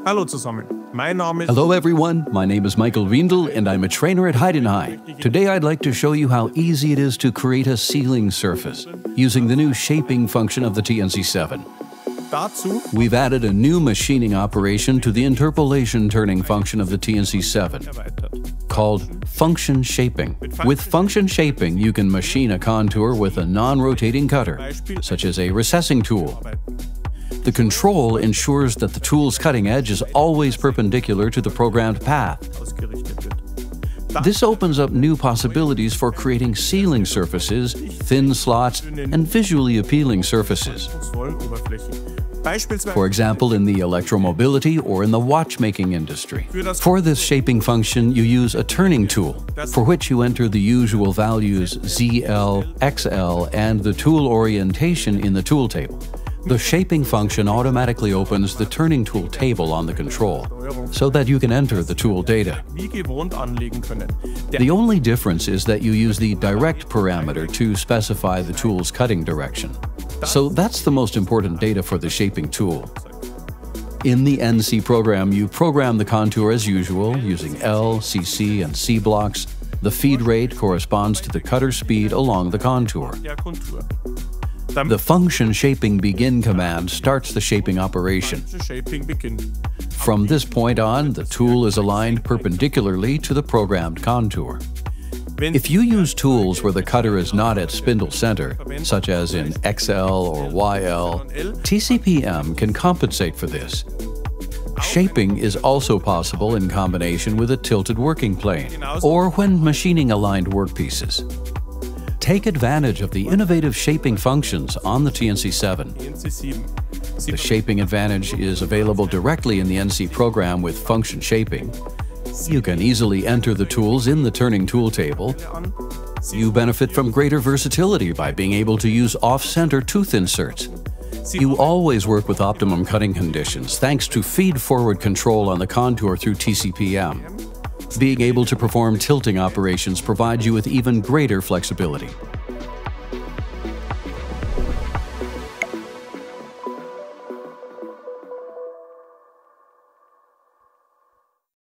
Hallo zusammen, mein Name ist... Hello everyone, my name is Wiendl and I'm a trainer at HEIDENHAIN. Today I'd like to show you how easy it is to create a sealing surface using the new shaping function of the TNC7. We've added a new machining operation to the interpolation turning function of the TNC7 called function shaping. With function shaping, you can machine a contour with a non-rotating cutter, such as a recessing tool. The control ensures that the tool's cutting edge is always perpendicular to the programmed path. This opens up new possibilities for creating sealing surfaces, thin slots, and visually appealing surfaces. For example, in the electromobility or in the watchmaking industry. For this shaping function, you use a turning tool, for which you enter the usual values ZL, XL, and the tool orientation in the tool table. The shaping function automatically opens the turning tool table on the control, so that you can enter the tool data. The only difference is that you use the direct parameter to specify the tool's cutting direction. So that's the most important data for the shaping tool. In the NC program, you program the contour as usual using L, CC, and C blocks. The feed rate corresponds to the cutter speed along the contour. The function shaping begin command starts the shaping operation. From this point on, the tool is aligned perpendicularly to the programmed contour. If you use tools where the cutter is not at spindle center, such as in XL or YL, TCPM can compensate for this. Shaping is also possible in combination with a tilted working plane, or when machining aligned workpieces. Take advantage of the innovative shaping functions on the TNC7. The shaping advantage is available directly in the NC program with function shaping. You can easily enter the tools in the turning tool table. You benefit from greater versatility by being able to use off-center tooth inserts. You always work with optimum cutting conditions thanks to feed-forward control on the contour through TCPM. Being able to perform tilting operations provides you with even greater flexibility.